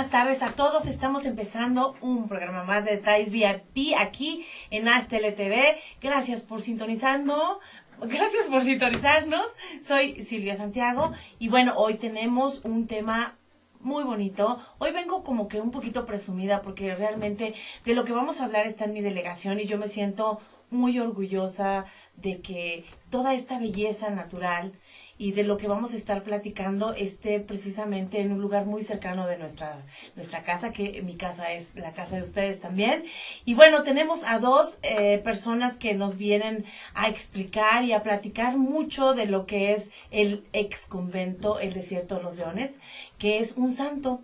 buenas tardes a todos. Estamos empezando un programa más de Detalles VIP aquí en Astel TV. Gracias por sintonizarnos. Soy Silvia Santiago y bueno, hoy tenemos un tema muy bonito. Hoy vengo como que un poquito presumida porque realmente de lo que vamos a hablar está en mi delegación y yo me siento muy orgullosa de que toda esta belleza natural y de lo que vamos a estar platicando esté precisamente en un lugar muy cercano de nuestra casa, que mi casa es la casa de ustedes también. Y bueno, tenemos a dos personas que nos vienen a explicar y a platicar mucho de lo que es el ex convento, el Desierto de los Leones, que es un santo.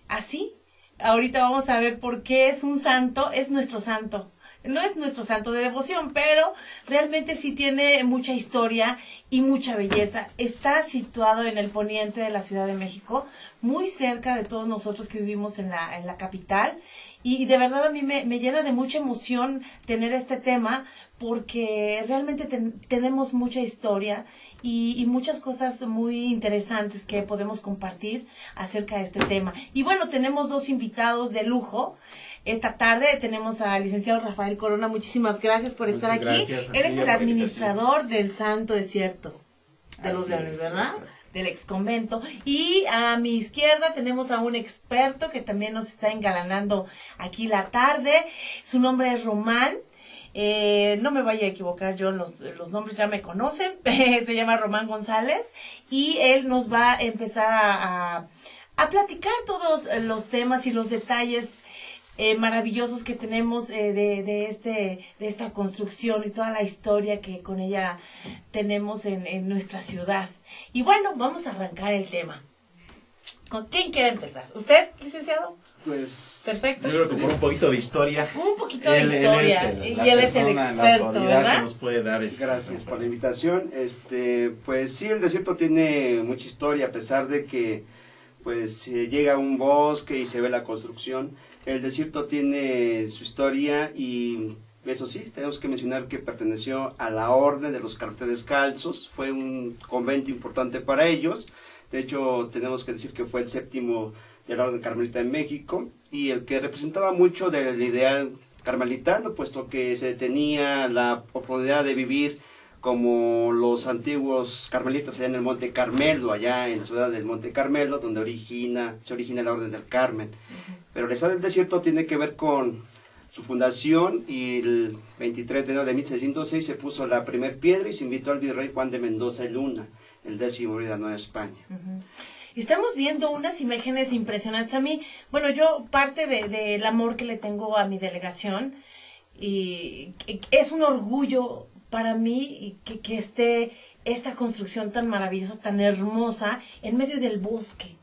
Así, ahorita vamos a ver por qué es un santo, es nuestro santo. No es nuestro santo de devoción, pero realmente sí tiene mucha historia y mucha belleza. Está situado en el poniente de la Ciudad de México, muy cerca de todos nosotros que vivimos en la capital. Y de verdad a mí me llena de mucha emoción tener este tema, porque realmente tenemos mucha historia y muchas cosas muy interesantes que podemos compartir acerca de este tema. Y bueno, tenemos dos invitados de lujo. Esta tarde tenemos al licenciado Rafael Corona. Muchísimas gracias por estar aquí. Él es el administrador del Santo Desierto de los Leones, ¿verdad? Del ex convento. Y a mi izquierda tenemos a un experto que también nos está engalanando aquí la tarde. Su nombre es Román. No me vaya a equivocar yo, los nombres ya me conocen. Se llama Román González y él nos va a empezar a platicar todos los temas y los detalles maravillosos que tenemos de esta construcción y toda la historia que con ella tenemos en nuestra ciudad. Y bueno, vamos a arrancar el tema. ¿Con quién quiere empezar? ¿Usted, licenciado? Pues perfecto. Yo creo que por un poquito de historia. Un poquito de historia. Y él es el experto, ¿verdad? Que nos puede dar Gracias por la invitación. Pues sí, el desierto tiene mucha historia, a pesar de que pues llega a un bosque y se ve la construcción. El desierto tiene su historia y eso sí, tenemos que mencionar que perteneció a la Orden de los Carmelitas Descalzos. Fue un convento importante para ellos. De hecho, tenemos que decir que fue el séptimo de la Orden Carmelita en México y el que representaba mucho del ideal carmelitano, puesto que se tenía la oportunidad de vivir como los antiguos carmelitas allá en el Monte Carmelo, allá en la ciudad del Monte Carmelo, donde se origina la Orden del Carmen. Pero el estado del desierto tiene que ver con su fundación y el 23 de enero de 1606 se puso la primer piedra y se invitó al virrey Juan de Mendoza y Luna, el 10º rey de Nueva España. Estamos viendo unas imágenes impresionantes. A mí, bueno, yo parte del amor que le tengo a mi delegación y es un orgullo para mí que esté esta construcción tan maravillosa, tan hermosa, en medio del bosque.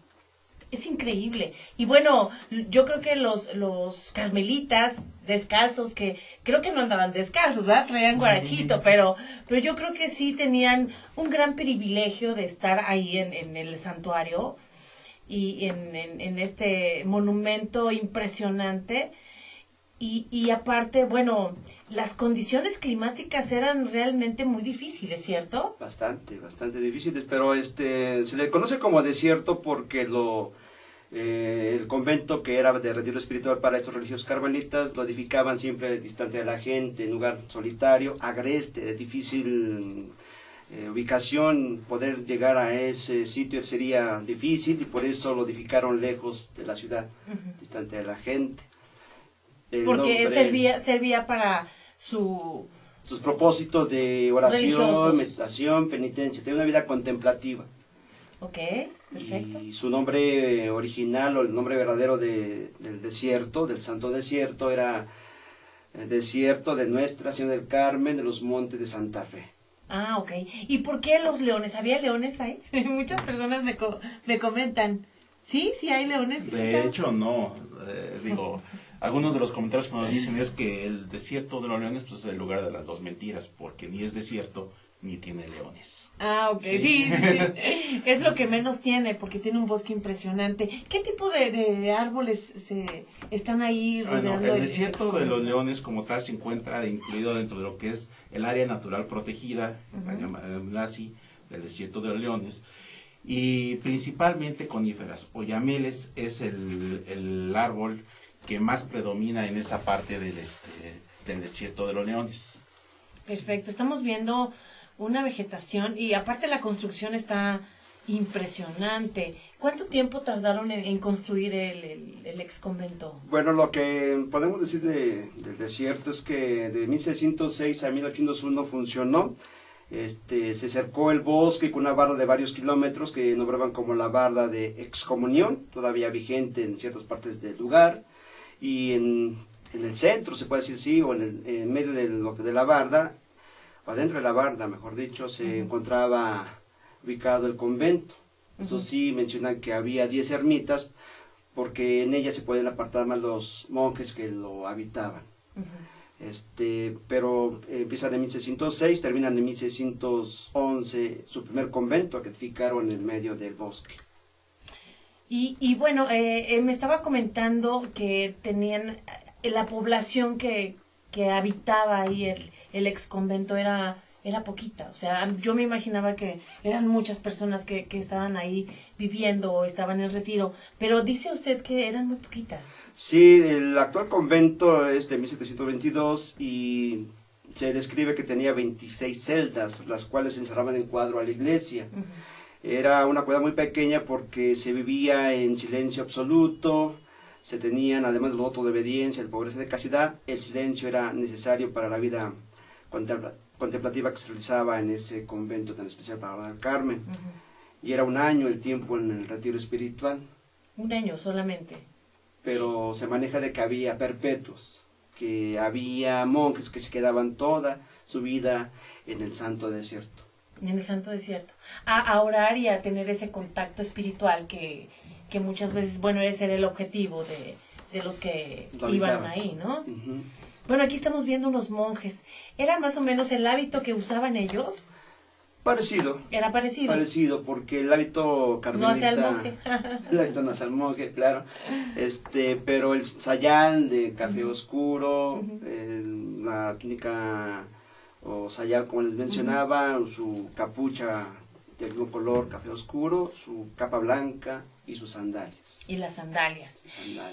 Es increíble. Y bueno, yo creo que los carmelitas descalzos, que creo que no andaban descalzos, ¿verdad? Traían guarachito, pero yo creo que sí tenían un gran privilegio de estar ahí en el santuario y en este monumento impresionante. Y aparte, bueno, las condiciones climáticas eran realmente muy difíciles, ¿cierto? Bastante difíciles, pero se le conoce como desierto porque el convento, que era de retiro espiritual para estos religiosos carmelitas, lo edificaban siempre distante de la gente, en lugar solitario, agreste, de difícil ubicación. Poder llegar a ese sitio sería difícil y por eso lo edificaron lejos de la ciudad, distante de la gente. Porque servía para sus propósitos de oración, religiosos, meditación, penitencia, tenía una vida contemplativa. Ok, perfecto. Y su nombre original o el nombre verdadero del desierto, del Santo Desierto, era Desierto de Nuestra Señora del Carmen de los Montes de Santa Fe. Ah, ok. ¿Y por qué los leones? ¿Había leones ahí? Muchas personas me comentan. ¿Sí? ¿Sí hay leones? De hecho, no. Algunos de los comentarios que nos dicen es que el Desierto de los Leones pues, es el lugar de las dos mentiras, porque ni es desierto ni tiene leones. Ah, ok, sí. Es lo que menos tiene, porque tiene un bosque impresionante. ¿Qué tipo de árboles están ahí rodeando? Bueno, el Desierto de los Leones como tal se encuentra incluido dentro de lo que es el área natural protegida, así, del Desierto de los Leones. y principalmente coníferas. Oyameles es el árbol que más predomina en esa parte del desierto de los Leones. Perfecto, estamos viendo una vegetación y aparte la construcción está impresionante. ¿Cuánto tiempo tardaron en construir el ex convento? Bueno, lo que podemos decir del desierto es que de 1606 a 1801 funcionó. Se cercó el bosque con una barda de varios kilómetros que nombraban como la barda de excomunión, todavía vigente en ciertas partes del lugar, y en el centro, se puede decir sí, o en medio de la barda, o adentro de la barda, mejor dicho, se encontraba ubicado el convento. Eso sí, mencionan que había 10 ermitas, porque en ellas se pueden apartar más los monjes que lo habitaban. Pero empiezan en 1606, terminan en 1611 su primer convento que edificaron en medio del bosque. Y bueno, me estaba comentando que tenían la población que habitaba ahí el ex convento era poquita, o sea, yo me imaginaba que eran muchas personas que estaban ahí viviendo o estaban en retiro, pero dice usted que eran muy poquitas. Sí, el actual convento es de 1722 y se describe que tenía 26 celdas, las cuales se encerraban en cuadro a la iglesia. Era una cueva muy pequeña porque se vivía en silencio absoluto, se tenían, además del voto de obediencia, de pobreza y de castidad, el silencio era necesario para la vida contemplativa que se realizaba en ese convento tan especial para la del Carmen. Y era un año el tiempo en el retiro espiritual. Un año solamente. Pero se maneja de que había perpetuos, que había monjes que se quedaban toda su vida en el santo desierto. En el santo desierto. A orar y a tener ese contacto espiritual que muchas veces, bueno, ese era el objetivo de los que iban ahí, ¿no? Bueno, aquí estamos viendo unos monjes. ¿Era más o menos el hábito que usaban ellos? Parecido. ¿Era parecido? Parecido, porque el hábito carmelita... No hacia el monje. El hábito no hacia el monje, claro. Pero el sayal de café oscuro, la túnica o sayal, como les mencionaba, su capucha del mismo color, café oscuro, su capa blanca y sus sandalias. Y las sandalias.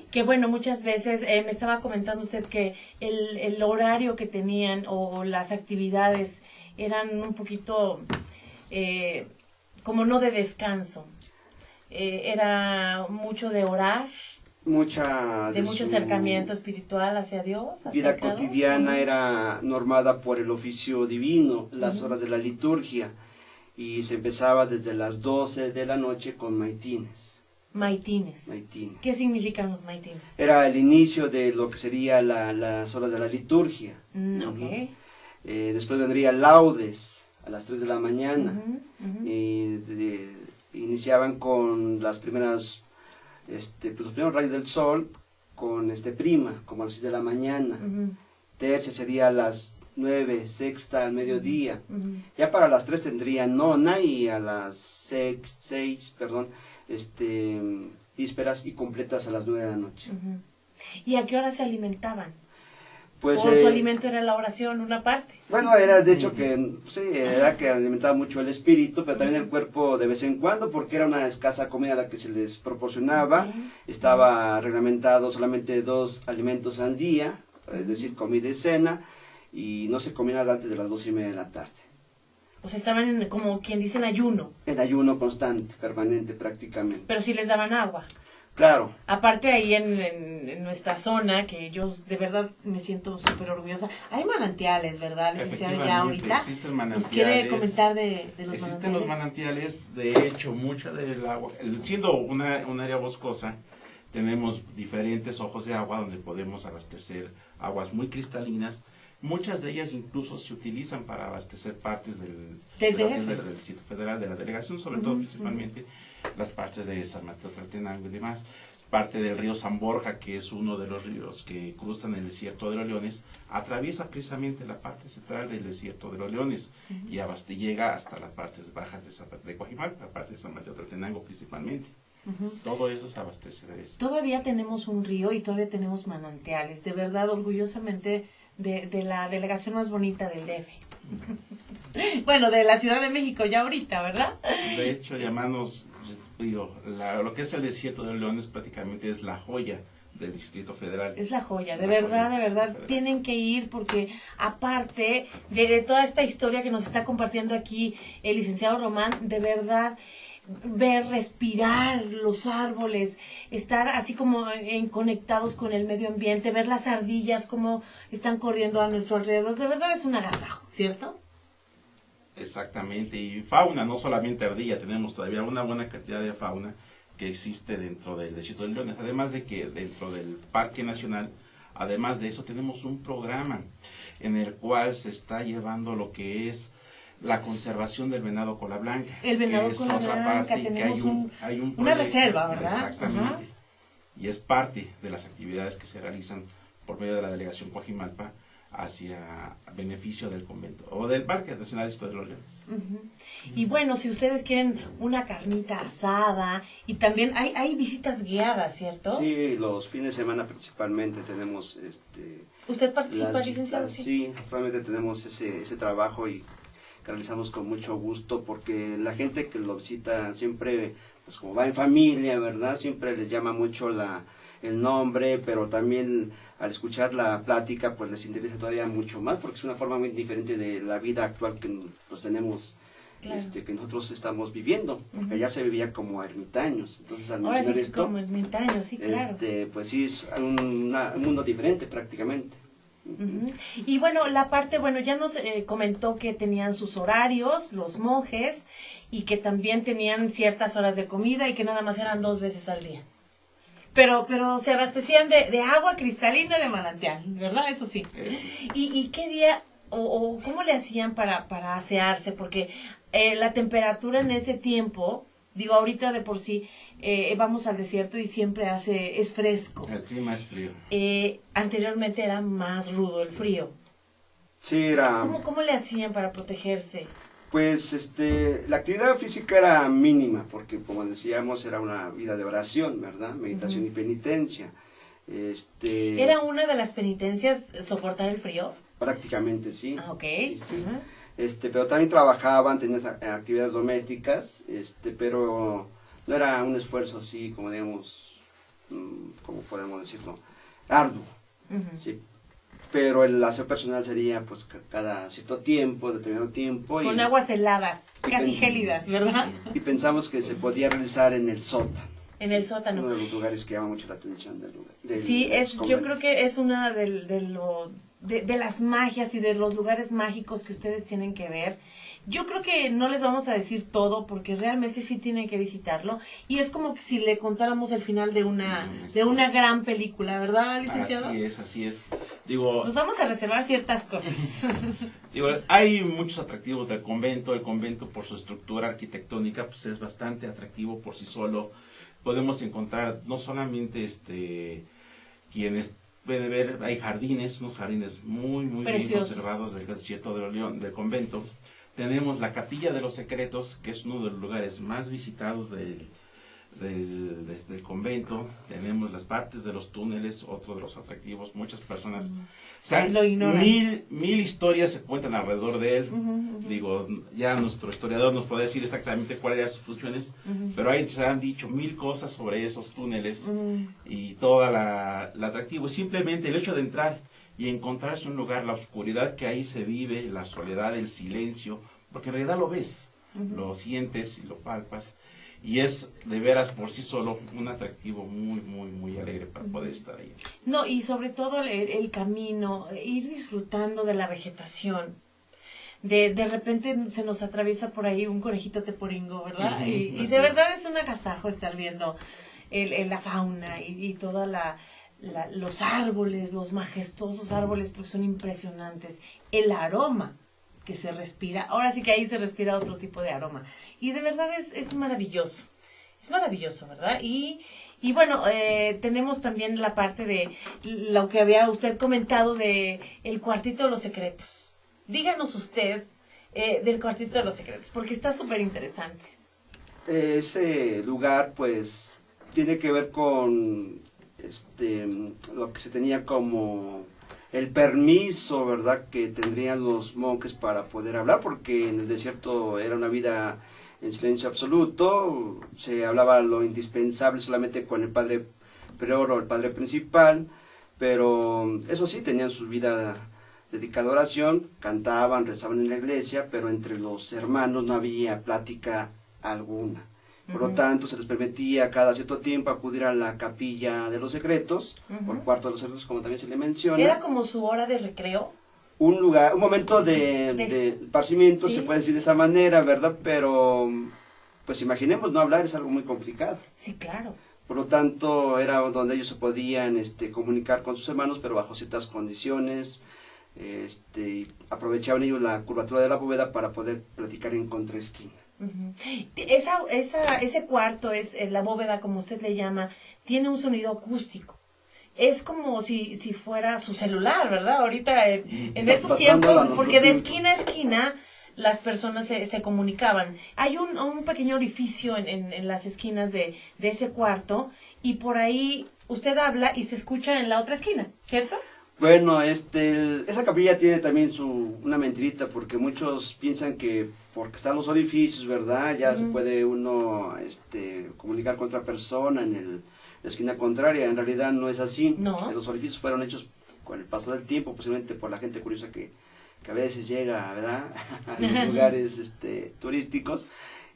Que bueno, muchas veces me estaba comentando usted que el horario que tenían o las actividades eran un poquito como no de descanso. Era mucho de orar. De mucho acercamiento espiritual hacia Dios. Vida cotidiana era normada por el oficio divino, las horas de la liturgia, y se empezaba desde las 12 de la noche con maitines. Maitines. ¿Qué significan los maitines? Era el inicio de lo que sería las horas de la liturgia. Después vendría laudes a las 3 de la mañana. Iniciaban con las primeras, los primeros rayos del sol, con prima, como a las 6 de la mañana. Tercia sería a las 9, sexta al mediodía. Ya para las 3 tendría nona y a las 6, vísperas y completas a las 9 de la noche. ¿Y a qué hora se alimentaban? Pues, ¿O su alimento era la oración, una parte? Bueno, era de hecho que, sí, era que alimentaba mucho el espíritu, pero también el cuerpo de vez en cuando, porque era una escasa comida la que se les proporcionaba. Estaba reglamentado solamente 2 alimentos al día, es decir, comida y cena, y no se comía nada antes de las 2:30 de la tarde. O sea, estaban como quien dice en ayuno. En ayuno constante, permanente prácticamente. Pero sí les daban agua. Claro. Aparte ahí en nuestra zona, que yo de verdad me siento súper orgullosa, hay manantiales, ¿verdad, licenciado? Ya ahorita. Existen manantiales. ¿Nos quiere comentar de los manantiales? Existen los manantiales, de hecho, mucha del agua, siendo un área boscosa, tenemos diferentes ojos de agua donde podemos abastecer aguas muy cristalinas. Muchas de ellas incluso se utilizan para abastecer partes del Distrito Federal, de la delegación, sobre todo principalmente las partes de San Mateo Tlaltenango y demás. Parte del río San Borja, que es uno de los ríos que cruzan el desierto de los Leones, atraviesa precisamente la parte central del desierto de los Leones y llega hasta las partes bajas de Coajimalpa, la parte de San Mateo Tlaltenango principalmente. Todo eso se abastece de eso. Todavía tenemos un río y todavía tenemos manantiales, de verdad, orgullosamente de la delegación más bonita del DF. Bueno, de la Ciudad de México ya ahorita, ¿verdad? De hecho, llamanos digo, lo que es el desierto de León prácticamente es la joya del Distrito Federal. Es la joya, de La verdad, joya de del verdad, Distrito Federal. tienen que ir porque aparte de toda esta historia que nos está compartiendo aquí el licenciado Román, de verdad, ver, respirar los árboles, estar así como conectados con el medio ambiente, ver las ardillas como están corriendo a nuestro alrededor, de verdad es un agasajo, ¿cierto? Exactamente, y fauna, no solamente ardilla, tenemos todavía una buena cantidad de fauna que existe dentro del Desierto de León, además de que dentro del Parque Nacional, además de eso, tenemos un programa en el cual se está llevando lo que es la conservación del venado cola blanca. El venado que es cola otra blanca, parte, que tenemos hay un una proyecto, reserva, ¿verdad? Exactamente. Ajá. Y es parte de las actividades que se realizan por medio de la delegación Coajimalpa hacia beneficio del convento o del Parque Nacional de los Leones. Ujú. Y bueno, si ustedes quieren una carnita asada y también hay visitas guiadas, ¿cierto? Sí, los fines de semana principalmente tenemos ¿Usted participa, las licenciado? visitas. Sí, actualmente tenemos ese trabajo y que realizamos con mucho gusto porque la gente que lo visita siempre, pues como va en familia, ¿verdad? Siempre les llama mucho el nombre, pero también al escuchar la plática pues les interesa todavía mucho más porque es una forma muy diferente de la vida actual que pues tenemos, Claro. que nosotros estamos viviendo, porque allá se vivía como ermitaños. Entonces al Ahora sí mencionar que esto, como ermitaños, sí, claro. pues sí es un mundo diferente prácticamente. Ujú. Y bueno, la parte, bueno, ya nos comentó que tenían sus horarios, los monjes, y que también tenían ciertas horas de comida y que nada más eran 2 veces al día. Pero se abastecían de agua cristalina de manantial, ¿verdad? Eso sí. Eso sí. ¿Y qué día o cómo le hacían para asearse? Porque la temperatura en ese tiempo, digo, ahorita de por sí vamos al desierto y siempre es fresco. El clima es frío. Anteriormente era más rudo el frío. Sí, era... ¿Cómo le hacían para protegerse? Pues la actividad física era mínima, porque como decíamos, era una vida de oración, ¿verdad? Meditación y penitencia. ¿Era una de las penitencias soportar el frío? Prácticamente sí. Ah, ok. Sí, sí. Ajá. Pero también trabajaban, tenían actividades domésticas, pero no era un esfuerzo así, como digamos, como podemos decirlo, arduo, Ujú. sí. Pero el aseo personal sería pues cada cierto tiempo, determinado tiempo. Con y, aguas heladas, y casi pen- gélidas, ¿verdad? y pensamos que se podía realizar en el sótano. En el sótano. Uno de los lugares que llama mucho la atención del lugar. Sí, yo convento. creo que es una de las magias y de los lugares mágicos que ustedes tienen que ver. Yo creo que no les vamos a decir todo porque realmente sí tienen que visitarlo y es como que si le contáramos el final de una gran película, ¿verdad, licenciado? Así es. Digo, Nos vamos a reservar ciertas cosas. Digo, hay muchos atractivos del convento. El convento por su estructura arquitectónica pues es bastante atractivo por sí solo. Podemos encontrar no solamente quienes pueden ver, hay jardines, unos jardines muy bien Preciosos. conservados del desierto de León, del convento. Tenemos la Capilla de los Secretos, que es uno de los lugares más visitados del convento. Tenemos las partes de los túneles, otro de los atractivos. Muchas personas Lo ignoran. mil historias se cuentan alrededor de él. Digo, ya nuestro historiador nos puede decir exactamente cuáles eran sus funciones, pero ahí se han dicho 1000 cosas sobre esos túneles y todo la atractivo. Simplemente el hecho de entrar y encontrarse un lugar, la oscuridad que ahí se vive, la soledad, el silencio, porque en realidad lo ves, lo sientes y lo palpas, y es de veras por sí solo un atractivo muy alegre para poder estar ahí. No, y sobre todo el camino, ir disfrutando de la vegetación. De repente se nos atraviesa por ahí un conejito teporingo, ¿verdad? Y así de es. verdad es un agasajo estar viendo la fauna y toda los árboles, los majestuosos árboles, porque son impresionantes. El aroma que se respira, ahora sí que ahí se respira otro tipo de aroma. Y de verdad es maravilloso. Es maravilloso, ¿verdad? Y bueno, tenemos también la parte de lo que había usted comentado de el cuartito de los secretos. Díganos usted del cuartito de los secretos, porque está súper interesante. Ese lugar pues tiene que ver con lo que se tenía como el permiso, ¿verdad?, que tendrían los monjes para poder hablar, porque en el desierto era una vida en silencio absoluto, se hablaba lo indispensable solamente con el padre prior o el padre principal, pero eso sí, tenían su vida dedicada a oración, cantaban, rezaban en la iglesia, pero entre los hermanos no había plática alguna. Por lo tanto, se les permitía cada cierto tiempo acudir a la capilla de los secretos, por cuarto de los secretos, como también se le menciona. ¿Era como su hora de recreo? Un lugar, un momento de esparcimiento, ¿sí? se puede decir de esa manera, ¿verdad? Pero, pues imaginemos, no hablar es algo muy complicado. Sí, claro. Por lo tanto, era donde ellos se podían comunicar con sus hermanos, pero bajo ciertas condiciones. Y aprovechaban ellos la curvatura de la bóveda para poder platicar en contraesquina. Ese cuarto, la bóveda, como usted le llama, tiene un sonido acústico. Es como si fuera su celular, ¿verdad? Ahorita en estos tiempos, porque de esquina a esquina las personas se comunicaban. Hay un pequeño orificio en las esquinas de ese cuarto, y por ahí usted habla y se escucha en la otra esquina, ¿cierto? Bueno, esa capilla tiene también una mentirita, porque muchos piensan que porque están los orificios, ¿verdad? Ya se puede uno comunicar con otra persona en la esquina contraria. En realidad no es así. No. Los orificios fueron hechos con el paso del tiempo, posiblemente por la gente curiosa que a veces llega, ¿verdad? A los lugares turísticos.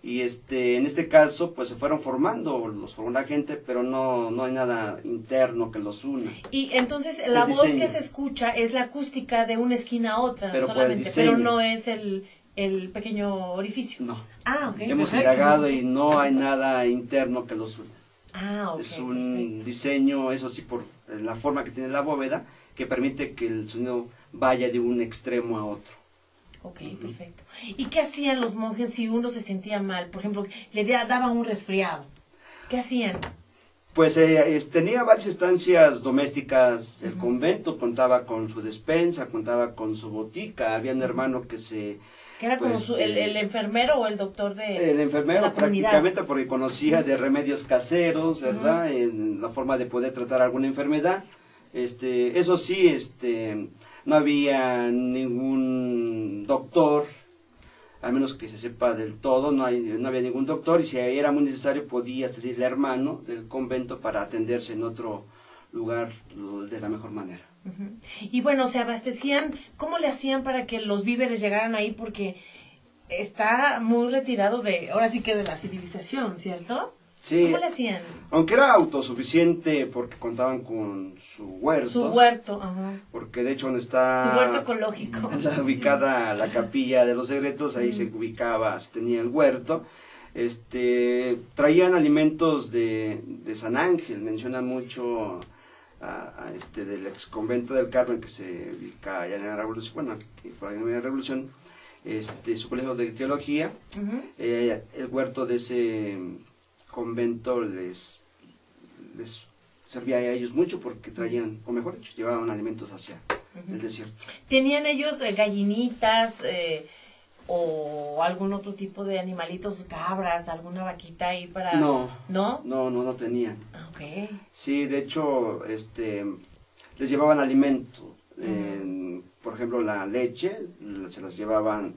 Y en este caso, pues se fueron formando, los formó la gente, pero no hay nada interno que los una. Y entonces la voz que se escucha es la acústica de una esquina a otra, pero solamente, pero no es el pequeño orificio. No. Ah, ok. Hemos Perfecto. indagado y no hay nada interno que los una. Ah, ok. Es un Perfecto. diseño, eso sí, por la forma que tiene la bóveda, que permite que el sonido vaya de un extremo a otro. Ok, perfecto. ¿Y qué hacían los monjes si uno se sentía mal? Por ejemplo, le daba un resfriado. ¿Qué hacían? Pues tenía varias estancias domésticas. El convento contaba con su despensa, contaba con su botica. Había un hermano que Que era como el enfermero o el doctor de el enfermero la comunidad. prácticamente, porque conocía de remedios caseros, ¿verdad? En la forma de poder tratar alguna enfermedad. Eso sí, no había ningún doctor, al menos que se sepa del todo, no había ningún doctor, y si era muy necesario podía salir el hermano del convento para atenderse en otro lugar de la mejor manera. Y bueno, se abastecían, ¿cómo le hacían para que los víveres llegaran ahí? Porque está muy retirado ahora sí que de la civilización, ¿cierto? Sí, ¿Cómo le hacían? aunque era autosuficiente porque contaban con su huerto. Su huerto, ajá. Porque de hecho donde está Su huerto ecológico. ubicada la capilla de los secretos, ahí se tenía el huerto. Traían alimentos de San Ángel, mencionan mucho del ex convento del Carmen, que se ubica allá en la Revolución, bueno, aquí por ahí en la Revolución, su colegio de teología. El huerto de ese convento les servía a ellos mucho porque traían, o mejor dicho, llevaban alimentos hacia el desierto. ¿Tenían ellos gallinitas o algún otro tipo de animalitos, cabras, alguna vaquita ahí para...? No. ¿No? No tenían. Ok. Sí, de hecho, les llevaban alimento. Por ejemplo, la leche, se las llevaban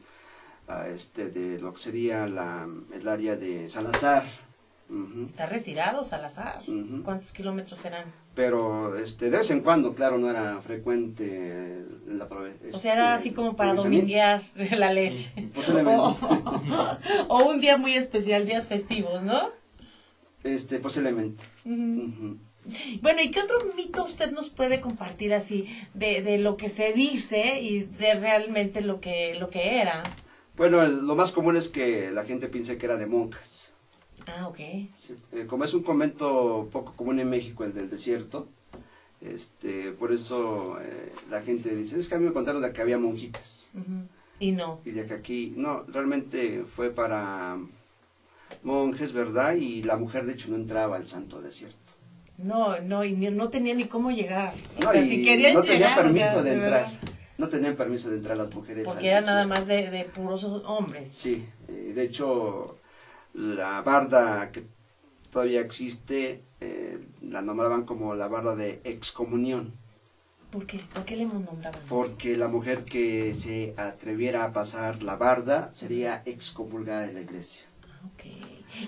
de lo que sería el área de Salazar. Está retirado Salazar. ¿Cuántos kilómetros serán? Pero de vez en cuando, claro, no era frecuente o sea, era así como para dominguear la leche. Posiblemente. O un día muy especial, días festivos, ¿no? Posiblemente. Bueno, ¿y qué otro mito usted nos puede compartir así de lo que se dice y de realmente lo que era? Bueno, lo más común es que la gente piense que era de monjas. Ah, ok. Sí, como es un convento poco común en México, el del desierto, por eso la gente dice, es que a mí me contaron de que había monjitas. Y no. Y de que aquí, no, realmente fue para monjes, ¿verdad? Y la mujer de hecho no entraba al santo desierto. No, y no tenía ni cómo llegar. No, o sea, y si querían no tenían llegar, permiso de verdad. entrar. No tenían permiso de entrar las mujeres. Porque era nada más de puros hombres. Sí, de hecho, la barda que todavía existe, la nombraban como la barda de excomunión. ¿Por qué? ¿Por qué le nombraban? Porque la mujer que se atreviera a pasar la barda sería excomulgada de la iglesia. Ok.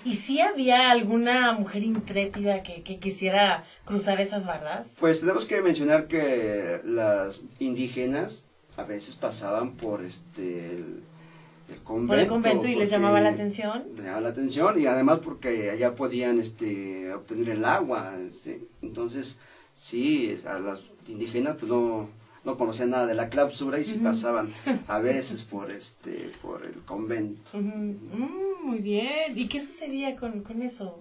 ¿Y si había alguna mujer intrépida que quisiera cruzar esas bardas? Pues tenemos que mencionar que las indígenas a veces pasaban por el convento. Por el convento y les llamaba la atención. Les llamaba la atención y además porque allá podían obtener el agua. Entonces, sí, a las indígenas pues no conocían nada de la clausura y sí pasaban a veces por el convento. Muy bien. ¿Y qué sucedía con eso?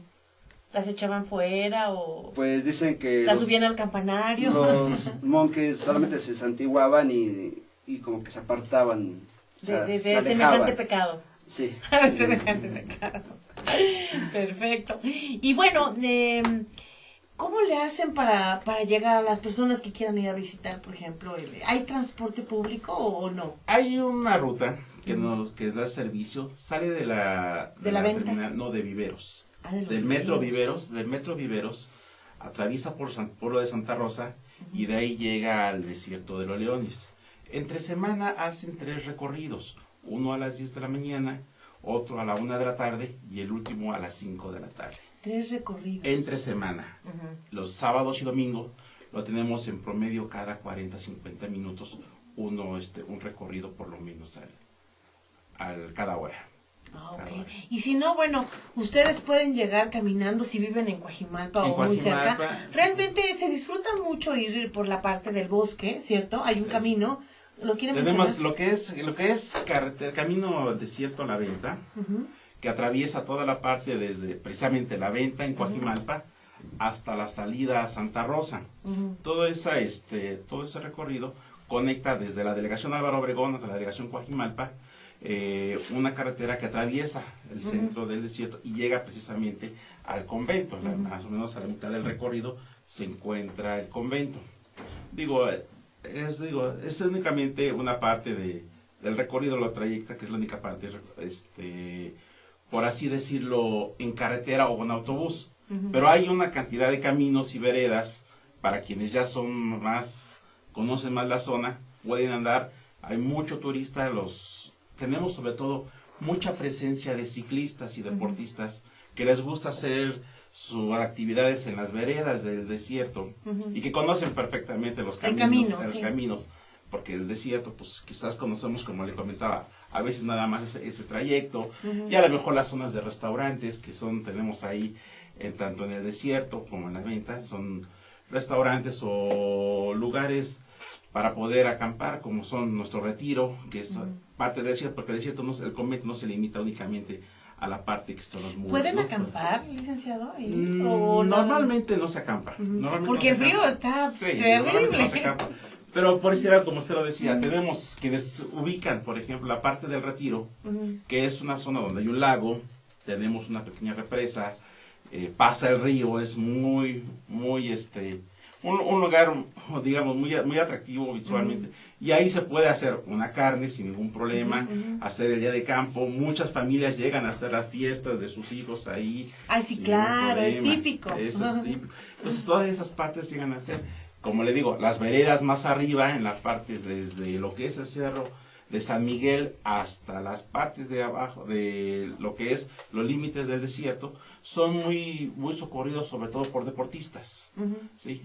¿Las echaban fuera o Pues dicen que las subían al campanario? los monjes solamente se santiguaban y como que se apartaban. O sea, de se alejaban. semejante pecado. Sí. De semejante pecado. Perfecto. Y bueno, ¿cómo le hacen para llegar a las personas que quieran ir a visitar, por ejemplo? ¿Hay transporte público o no? Hay una ruta que da servicio, sale de la venta? terminal, no, de Viveros. De Del metro Viveros, atraviesa por pueblo de Santa Rosa y de ahí llega al desierto de los Leones. Entre semana hacen 3 recorridos, uno a las 10 de la mañana, otro a la 1 de la tarde y el último a las 5 de la tarde. 3 recorridos. Entre semana. Los sábados y domingos lo tenemos en promedio cada 40-50 minutos, un recorrido por lo menos cada hora. Ok. Y si no, bueno, ustedes pueden llegar caminando si viven en Coajimalpa o muy cerca. Realmente se disfruta mucho ir por la parte del bosque, ¿cierto? Hay un camino. ¿Lo quieren Tenemos mencionar? lo que es carretera, camino desierto a la venta, que atraviesa toda la parte desde precisamente la venta en Coajimalpa hasta la salida a Santa Rosa. Todo ese recorrido conecta desde la delegación Álvaro Obregón hasta la delegación Coajimalpa, una carretera que atraviesa el centro del desierto y llega precisamente al convento. Más o menos a la mitad del recorrido se encuentra el convento. Es únicamente una parte del recorrido, la trayecta, que es la única parte, por así decirlo, en carretera o en autobús. Pero hay una cantidad de caminos y veredas para quienes ya conocen más la zona, pueden andar. Hay mucho turista, tenemos sobre todo mucha presencia de ciclistas y deportistas que les gusta hacer sus actividades en las veredas del desierto y que conocen perfectamente los caminos, porque el desierto, pues quizás conocemos, como le comentaba, a veces nada más ese trayecto, y a lo mejor las zonas de restaurantes tenemos ahí, tanto en el desierto como en la venta, son restaurantes o lugares para poder acampar, como son nuestro retiro, que es parte del desierto, porque el desierto, el convento no se limita únicamente a la parte que están los muros. ¿Pueden acampar, licenciado? Normalmente no se acampa. Porque el frío está terrible. No se acampa. Pero por decir algo, como usted lo decía, tenemos quienes ubican, por ejemplo, la parte del retiro, que es una zona donde hay un lago, tenemos una pequeña represa, pasa el río, es muy, muy, un lugar, digamos, muy atractivo visualmente. Y ahí se puede hacer una carne sin ningún problema, hacer el día de campo. Muchas familias llegan a hacer las fiestas de sus hijos ahí. Ay, sí, claro, es típico. Eso es típico. Entonces, todas esas partes llegan a ser, como le digo, las veredas más arriba, en la parte desde lo que es el cerro de San Miguel hasta las partes de abajo, de lo que es los límites del desierto, son muy, muy socorridos, sobre todo por deportistas. ¿Sí?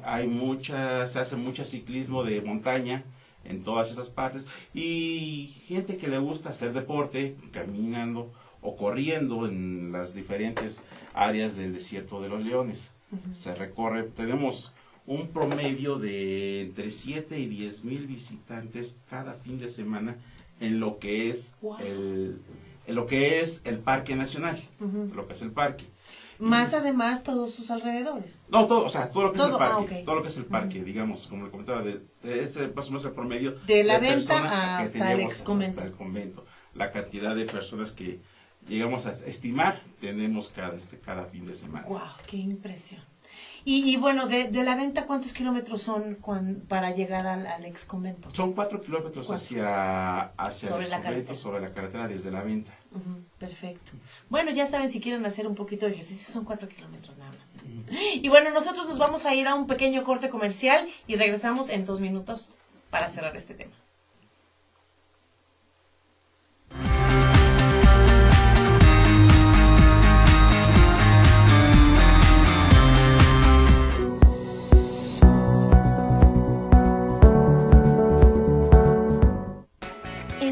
Se hace mucho ciclismo de montaña en todas esas partes, y gente que le gusta hacer deporte, caminando o corriendo en las diferentes áreas del desierto de los Leones. Se recorre, tenemos un promedio de entre 7 y 10 mil visitantes cada fin de semana en lo que es el Parque Nacional, lo que es el parque. Más además todos sus alrededores. No, todo lo que es el parque, okay. todo lo que es el parque, digamos, como le comentaba, ese más o menos el promedio de la venta hasta el exconvento. Hasta el convento. La cantidad de personas que llegamos a estimar tenemos cada fin de semana. ¡Wow! ¡Qué impresión! Y bueno, de la venta, ¿cuántos kilómetros son para llegar al exconvento? Son 4 kilómetros hacia sobre el exconvento, sobre la carretera desde la venta. Perfecto. Bueno, ya saben, si quieren hacer un poquito de ejercicio, son 4 kilómetros nada más. Y bueno, nosotros nos vamos a ir a un pequeño corte comercial y regresamos en 2 minutos para cerrar este tema.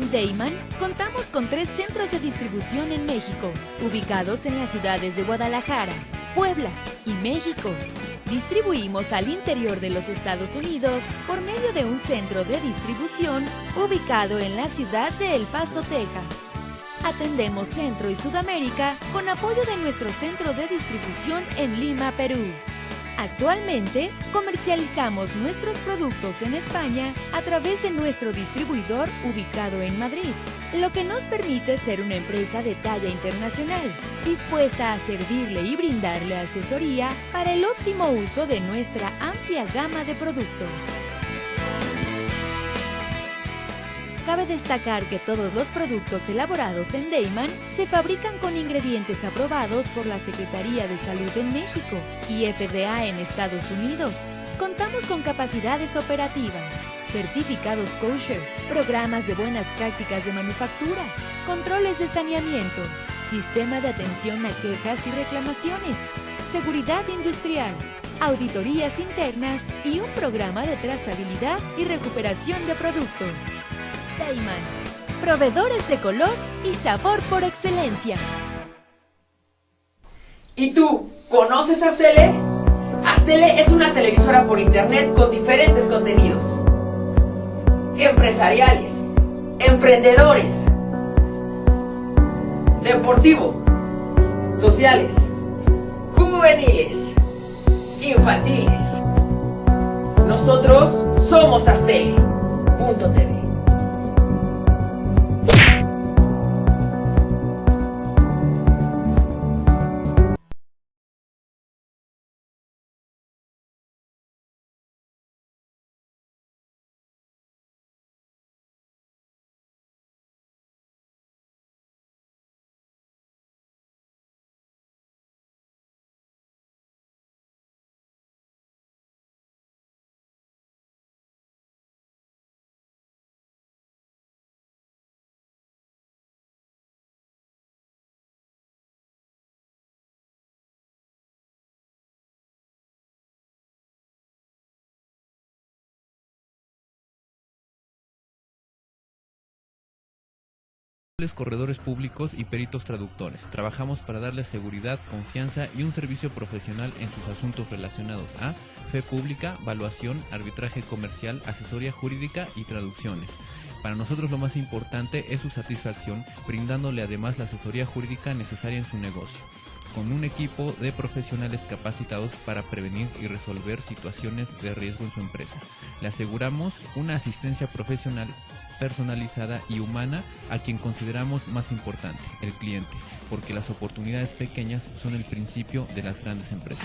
En Deiman contamos con 3 centros de distribución en México, ubicados en las ciudades de Guadalajara, Puebla y México. Distribuimos al interior de los Estados Unidos por medio de un centro de distribución ubicado en la ciudad de El Paso, Texas. Atendemos Centro y Sudamérica con apoyo de nuestro centro de distribución en Lima, Perú. Actualmente, comercializamos nuestros productos en España a través de nuestro distribuidor ubicado en Madrid, lo que nos permite ser una empresa de talla internacional, dispuesta a servirle y brindarle asesoría para el óptimo uso de nuestra amplia gama de productos. Cabe destacar que todos los productos elaborados en Deiman se fabrican con ingredientes aprobados por la Secretaría de Salud en México y FDA en Estados Unidos. Contamos con capacidades operativas, certificados kosher, programas de buenas prácticas de manufactura, controles de saneamiento, sistema de atención a quejas y reclamaciones, seguridad industrial, auditorías internas y un programa de trazabilidad y recuperación de producto. Deiman, proveedores de color y sabor por excelencia. ¿Y tú, conoces Astele? Astele es una televisora por internet con diferentes contenidos empresariales, emprendedores, deportivo, sociales, juveniles, infantiles. Nosotros somos Astele.tv. Corredores públicos y peritos traductores. Trabajamos para darles seguridad, confianza y un servicio profesional en sus asuntos relacionados a fe pública, valuación, arbitraje comercial, asesoría jurídica y traducciones. Para nosotros lo más importante es su satisfacción, brindándole además la asesoría jurídica necesaria en su negocio, con un equipo de profesionales capacitados para prevenir y resolver situaciones de riesgo en su empresa. Le aseguramos una asistencia profesional personalizada y humana a quien consideramos más importante, el cliente, porque las oportunidades pequeñas son el principio de las grandes empresas.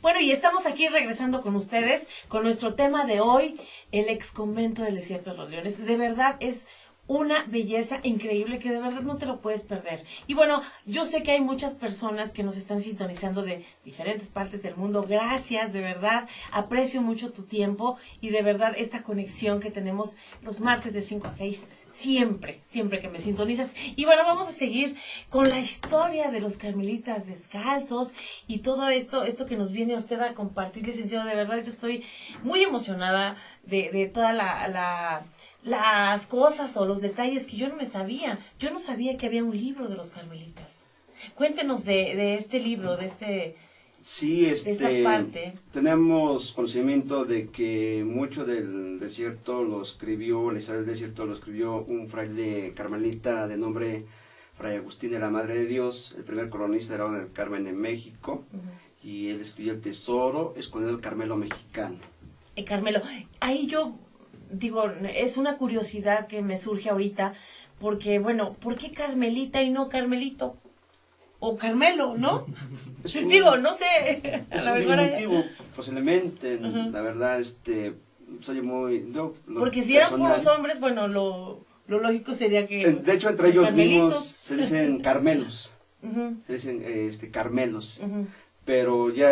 Bueno, y estamos aquí regresando con ustedes con nuestro tema de hoy, el ex convento del Desierto de los Leones. De verdad es una belleza increíble que de verdad no te lo puedes perder. Y bueno, yo sé que hay muchas personas que nos están sintonizando de diferentes partes del mundo. Gracias, de verdad. Aprecio mucho tu tiempo y de verdad esta conexión que tenemos los martes de 5 a 6. Siempre que me sintonizas. Y bueno, vamos a seguir con la historia de los carmelitas descalzos y todo esto que nos viene usted a compartir, licenciado. De verdad, yo estoy muy emocionada de toda las cosas o los detalles que yo no me sabía. Yo no sabía que había un libro de los carmelitas. Cuéntenos de este libro, Sí, de esta parte. Tenemos conocimiento de que mucho del desierto la historia del desierto lo escribió un fraile carmelita de nombre Fray Agustín de la Madre de Dios, el primer colonista de la Orden del Carmen en México, y él escribió el tesoro escondido del Carmelo mexicano. El Carmelo, ahí yo digo, es una curiosidad que me surge ahorita, porque bueno, ¿por qué Carmelita y no Carmelito? O Carmelo, ¿no? Digo, no sé. Es un diminutivo, posiblemente, la verdad, soy muy... Porque si eran puros hombres, bueno, lo lógico sería que... De hecho, entre ellos mismos se dicen Carmelos, se dicen Carmelos, pero ya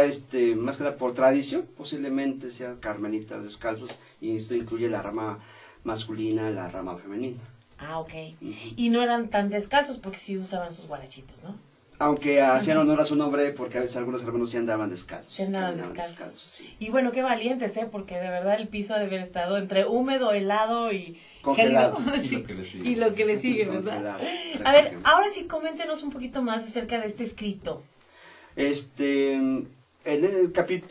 más que nada por tradición, posiblemente sean carmelitas descalzos, y esto incluye la rama masculina, la rama femenina. Ah, ok. Y no eran tan descalzos porque sí usaban sus guarachitos, ¿no? Aunque hacían honor a su nombre, porque a veces algunos hermanos sí andaban descalzos. Se andaban caminaban descalzos. sí. Y bueno, qué valientes, porque de verdad el piso ha de haber estado entre húmedo, helado y Congelado. gélido. Y Sí, lo que le sigue. y lo que le sigue, ¿verdad? Congelado, A ver, prácticamente. ahora sí, coméntenos un poquito más acerca de este escrito.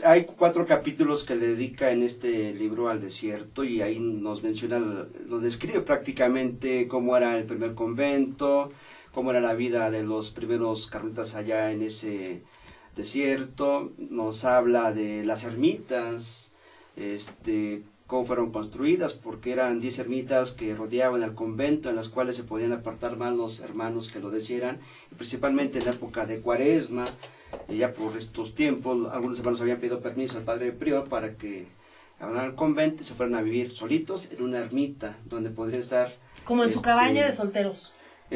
Hay 4 capítulos que le dedica en este libro al desierto, y ahí nos menciona, nos describe prácticamente cómo era el primer convento, cómo era la vida de los primeros carmelitas allá en ese desierto. Nos habla de las ermitas, cómo fueron construidas, porque eran 10 ermitas que rodeaban el convento, en las cuales se podían apartar más los hermanos que lo desearan, y principalmente en la época de Cuaresma. Ya por estos tiempos, algunos hermanos habían pedido permiso al padre prior para que abandonaran el convento y se fueran a vivir solitos en una ermita, donde podrían estar... Como en su cabaña de solteros.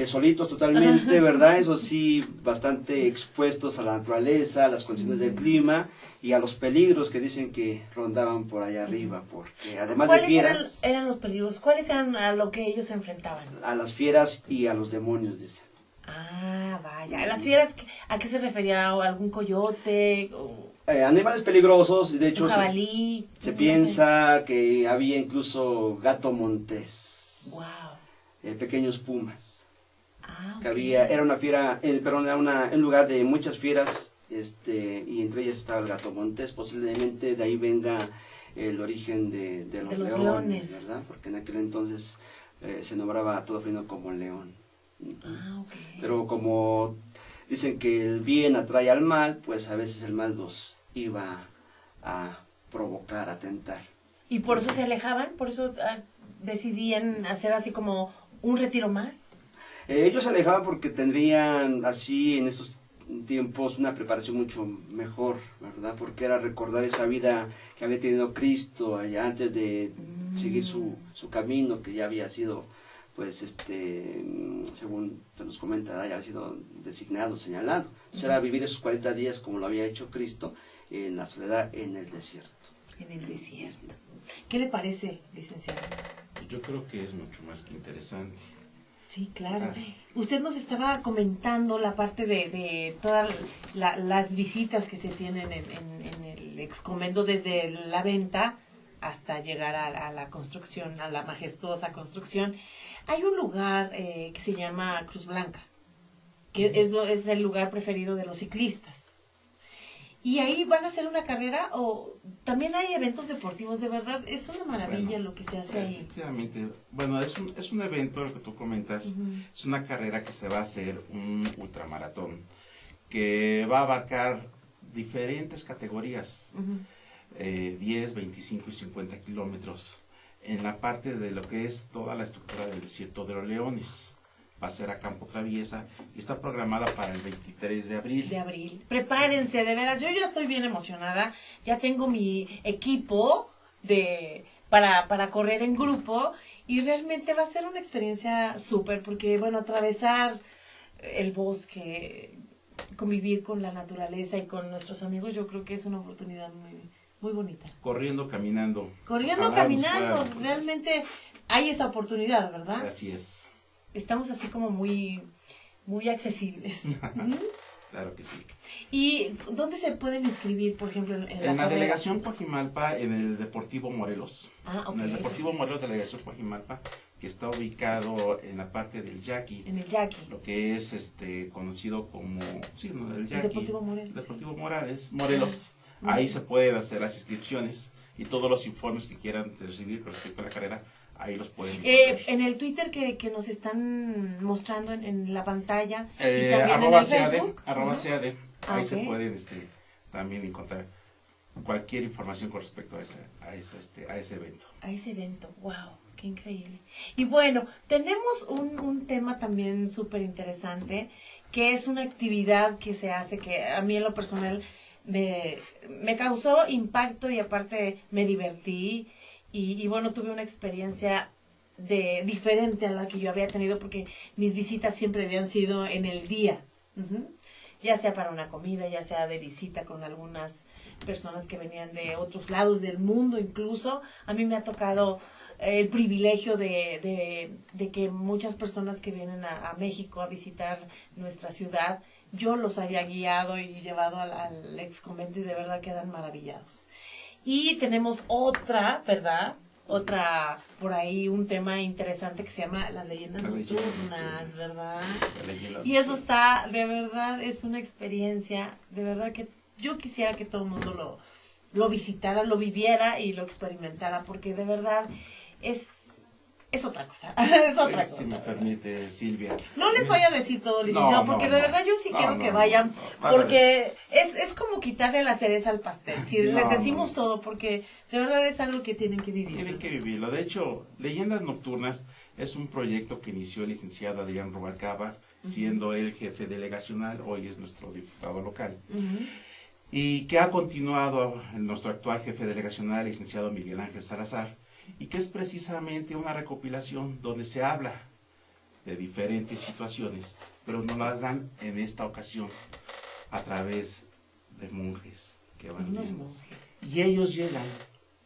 Solitos totalmente, ¿verdad? Eso sí, bastante expuestos a la naturaleza, a las condiciones del clima y a los peligros que dicen que rondaban por allá arriba, porque además de ¿Cuáles fieras, eran los peligros? ¿Cuáles eran a lo que ellos se enfrentaban? a las fieras y a los demonios, dicen. Ah, vaya. ¿Las fieras ¿a qué se refería? ¿A algún coyote? ¿O Animales peligrosos, de hecho un jabalí? se No piensa que había incluso gato montés, sé. Wow. pequeños pumas, Ah, ok. que había, era una fiera, perdón, era un lugar de muchas fieras, y entre ellas estaba el gato montés. Posiblemente de ahí venga el origen de los los leones, leones. ¿verdad? Porque en aquel entonces se nombraba a todo felino como león. Ah, ok. Pero como dicen que el bien atrae al mal, pues a veces el mal los iba a provocar, a tentar. ¿Y por eso se alejaban? ¿Por eso decidían hacer así como un retiro más? Ellos se alejaban porque tendrían así en estos tiempos una preparación mucho mejor, ¿verdad? Porque era recordar esa vida que había tenido Cristo allá antes de seguir su camino, que ya había sido, pues, según se nos comenta, ya había sido designado, señalado. Entonces era vivir esos 40 días como lo había hecho Cristo, en la soledad, en el desierto. En el desierto. ¿Qué le parece, licenciado? Pues yo creo que es mucho más que interesante. Sí, claro. Ah. Usted nos estaba comentando la parte de todas las visitas que se tienen en el exconvento, desde la venta hasta llegar a la construcción, a la majestuosa construcción. Hay un lugar que se llama Cruz Blanca, que es el lugar preferido de los ciclistas. ¿Y ahí van a hacer una carrera o también hay eventos deportivos? De verdad, es una maravilla lo que se hace ahí. Efectivamente. Bueno, es un evento, lo que tú comentas, es una carrera que se va a hacer, un ultramaratón, que va a abarcar diferentes categorías, 10, 25 y 50 kilómetros, en la parte de lo que es toda la estructura del desierto de los Leones. Va a ser a campo traviesa y está programada para el 23 de abril. De abril. Prepárense, de veras. Yo ya estoy bien emocionada. Ya tengo mi equipo para correr en grupo y realmente va a ser una experiencia súper porque, bueno, atravesar el bosque, convivir con la naturaleza y con nuestros amigos, yo creo que es una oportunidad muy, muy bonita. Corriendo, caminando. Corriendo, Ojalá nos caminando, puedan- realmente hay esa oportunidad, ¿verdad? Así es, Estamos así como muy, muy accesibles. Ujú. claro que sí. ¿Y dónde se pueden inscribir, por ejemplo, en la En la carrera? delegación Coajimalpa, en el Deportivo Morelos. Ah, ok. En el Deportivo Morelos, delegación Coajimalpa, que está ubicado en la parte del Yaqui, En el Yaqui. lo que es conocido como sí, no, el Yaqui, Deportivo Morelos. el Deportivo Morelos. Ah, Ahí se pueden hacer las inscripciones y todos los informes que quieran recibir con respecto a la carrera, ahí los pueden encontrar. En el Twitter que nos están mostrando en la pantalla y también arroba en el Facebook. arroba Ujú. CAD, Ah, ahí ok. se pueden también encontrar cualquier información con respecto a ese evento. A ese evento, wow, qué increíble. Y bueno, tenemos un tema también súper interesante, que es una actividad que se hace, que a mí en lo personal me causó impacto y aparte me divertí y bueno, tuve una experiencia diferente a la que yo había tenido porque mis visitas siempre habían sido en el día. Ujú. Ya sea para una comida, ya sea de visita con algunas personas que venían de otros lados del mundo incluso. A mí me ha tocado el privilegio de que muchas personas que vienen a México a visitar nuestra ciudad yo los haya guiado y llevado al ex convento y de verdad quedan maravillados. Y tenemos otra, ¿verdad? Otra, por ahí, un tema interesante que se llama las leyendas nocturnas, ¿verdad? Y eso está, de verdad, es una experiencia, de verdad que yo quisiera que todo el mundo lo visitara, lo viviera y lo experimentara, porque de verdad es otra cosa, es otra cosa. Si me permite, Silvia. No les voy a decir todo, licenciado, porque de verdad yo sí quiero que vayan, porque es como quitarle la cereza al pastel, si les decimos todo, porque de verdad es algo que tienen que vivir. Tienen que vivirlo. De hecho, Leyendas Nocturnas es un proyecto que inició el licenciado Adrián Rubalcaba, siendo él jefe delegacional, hoy es nuestro diputado local. Y que ha continuado nuestro actual jefe delegacional, el licenciado Miguel Ángel Salazar, y que es precisamente una recopilación donde se habla de diferentes situaciones, pero nos las dan en esta ocasión a través de monjes que van viendo. Y ellos llegan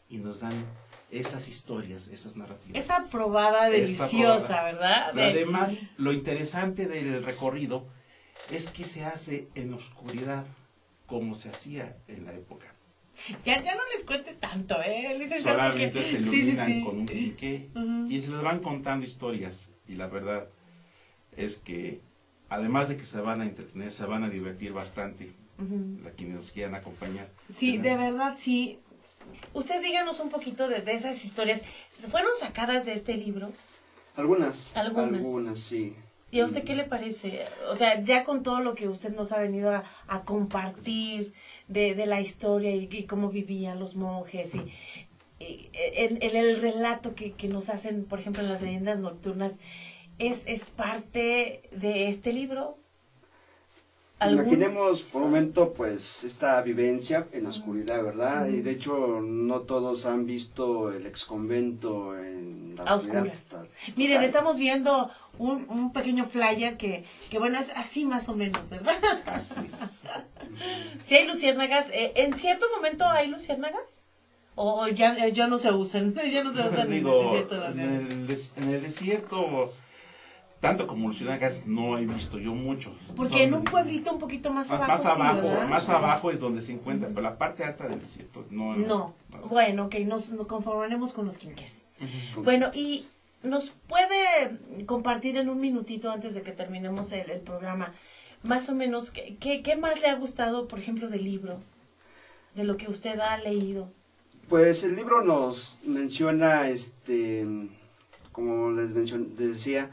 y nos dan esas historias, esas narrativas. Esa probada deliciosa, ¿verdad? Pero además, lo interesante del recorrido es que se hace en oscuridad, como se hacía en la época. Ya no les cuente tanto, licenciado. Solamente porque se iluminan sí. con un quinqué y se les van contando historias. Y la verdad es que, además de que se van a entretener, se van a divertir bastante a quienes nos quieran acompañar. Sí, de verdad, sí. Usted díganos un poquito de esas historias. ¿Fueron sacadas de este libro? Algunas, sí. ¿Y a usted qué le parece? O sea, ya con todo lo que usted nos ha venido a compartir de la historia y cómo vivían los monjes y el relato que nos hacen, por ejemplo, en las leyendas nocturnas, ¿es parte de este libro? Imaginemos por un momento pues esta vivencia en la oscuridad, ¿verdad? Y de hecho no todos han visto el exconvento en la oscuras. Miren, estamos viendo un pequeño flyer que bueno, es así más o menos, ¿verdad? Así es. ¿Sí hay luciérnagas? ¿En cierto momento hay luciérnagas? ¿O ya no se usan? Ya no se usan Digo, en el desierto. en el desierto, tanto como luciérnagas no he visto yo mucho. Porque en un pueblito un poquito más abajo. Más abajo es donde se encuentra, pero la parte alta del desierto no. Bueno, ok, nos conformaremos con los quinqués. Bueno, y nos puede compartir en un minutito antes de que terminemos el programa, más o menos, ¿qué más le ha gustado, por ejemplo, del libro? De lo que usted ha leído. Pues el libro nos menciona, como les decía,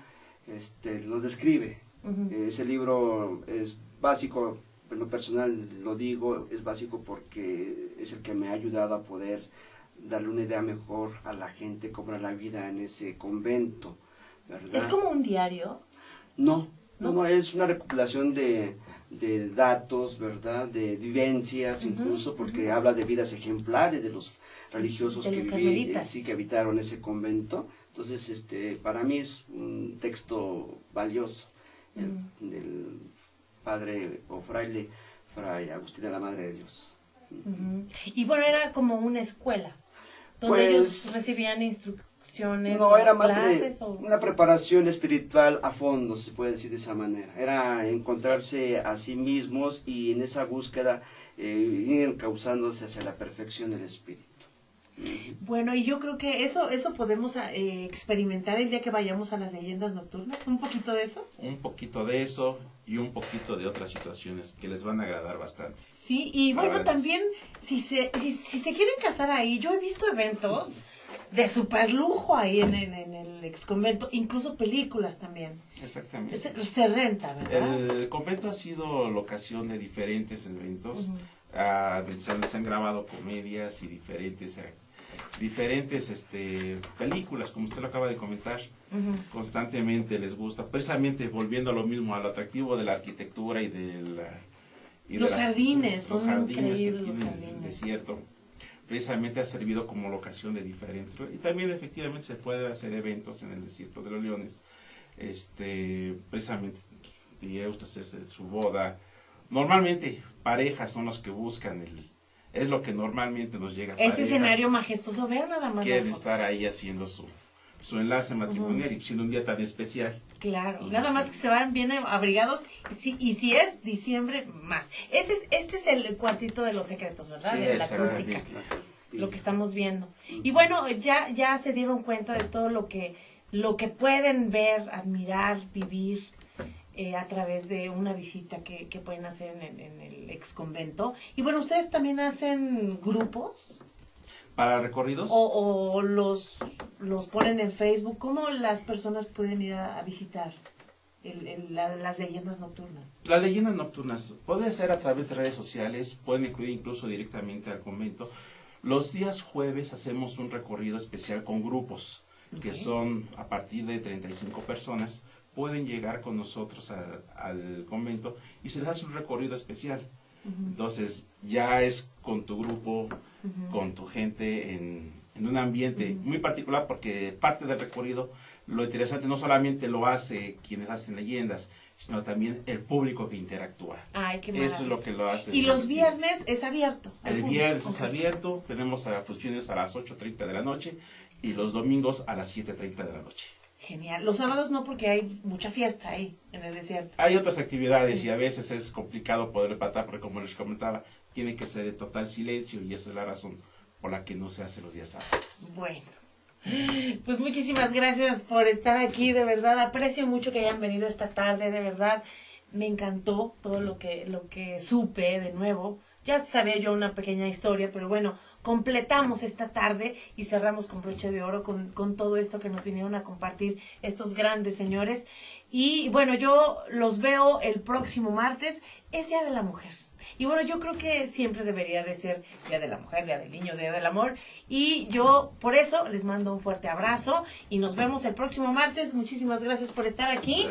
nos describe. Ese libro es básico, en lo personal lo digo, es básico porque es el que me ha ayudado a poder darle una idea mejor a la gente cómo era la vida en ese convento, ¿verdad? ¿Es como un diario? No, es una recopilación de datos, ¿verdad? De vivencias, incluso porque habla de vidas ejemplares de los religiosos que habitaron ese convento. Entonces, para mí es un texto valioso, del padre o fraile, Fray Agustín de la Madre de Dios. Y bueno, era como una escuela, donde pues, ellos recibían instrucciones. No, era más clases, una preparación espiritual a fondo, se puede decir de esa manera. Era encontrarse a sí mismos y en esa búsqueda ir encauzándose hacia la perfección del espíritu. Bueno, y yo creo que eso podemos experimentar el día que vayamos a las leyendas nocturnas, un poquito de eso. Un poquito de eso y un poquito de otras situaciones que les van a agradar bastante. Sí, y bueno, también, si se quieren casar ahí, yo he visto eventos de super lujo ahí en el ex convento, incluso películas también. Exactamente. Se renta, ¿verdad? El convento ha sido locación de diferentes eventos. Se han grabado comedias y diferentes películas, como usted lo acaba de comentar. Constantemente les gusta, precisamente volviendo a lo mismo, al atractivo de la arquitectura y los jardines, los son jardines que increíbles tiene el desierto. Precisamente ha servido como locación de diferentes, y también efectivamente se puede hacer eventos en el desierto de los Leones, precisamente diría usted hacerse su boda. Normalmente parejas son los que buscan es lo que normalmente nos llega. Este escenario majestuoso, vean nada más. Quieren estar ahí haciendo su enlace matrimonial, y siendo un día tan especial. Claro, nada más que se van bien abrigados, y si es diciembre, más. Este es el cuartito de los secretos, ¿verdad? Sí, De la acústica, lo que estamos viendo. Y bueno, ya se dieron cuenta de todo lo que pueden ver, admirar, vivir a través de una visita que pueden hacer en el ex convento. Y bueno, ¿ustedes también hacen grupos? ¿Para recorridos? ¿O los ponen en Facebook? ¿Cómo las personas pueden ir a visitar las leyendas nocturnas? Las leyendas nocturnas puede ser a través de redes sociales, pueden incluir incluso directamente al convento. Los días jueves hacemos un recorrido especial con grupos, que son a partir de 35 personas, pueden llegar con nosotros al convento y se les hace un recorrido especial. Entonces ya es con tu grupo, con tu gente en un ambiente muy particular, porque parte del recorrido, lo interesante no solamente lo hace quienes hacen leyendas, sino también el público que interactúa. Ay, qué maravilla. Eso es lo que lo hace. Y los viernes es abierto. El viernes es abierto, tenemos funciones a las 8:30 de la noche y los domingos a las 7:30 de la noche. Genial. Los sábados no, porque hay mucha fiesta ahí en el desierto. Hay otras actividades y a veces es complicado poder empatar, porque como les comentaba, tiene que ser en total silencio, y esa es la razón por la que no se hace los días sábados. Bueno, pues muchísimas gracias por estar aquí, de verdad. Aprecio mucho que hayan venido esta tarde, de verdad. Me encantó todo lo que supe de nuevo. Ya sabía yo una pequeña historia, pero bueno, completamos esta tarde y cerramos con broche de oro con todo esto que nos vinieron a compartir estos grandes señores. Y bueno, yo los veo el próximo martes, es Día de la Mujer. Y bueno, yo creo que siempre debería de ser Día de la Mujer, Día del Niño, Día del Amor. Y yo por eso les mando un fuerte abrazo y nos vemos el próximo martes. Muchísimas gracias por estar aquí.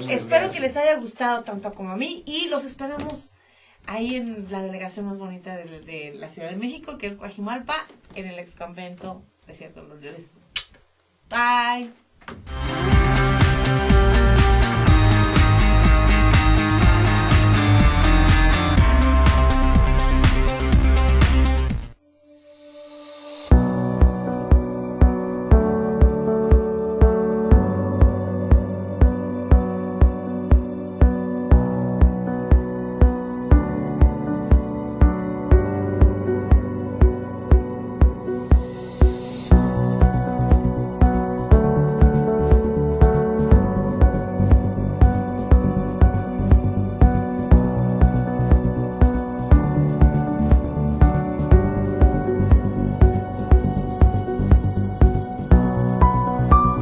Espero que les haya gustado tanto como a mí, y los esperamos ahí en la delegación más bonita de la Ciudad de México, que es Coajimalpa, en el ex convento Desierto de los Leones. Bye.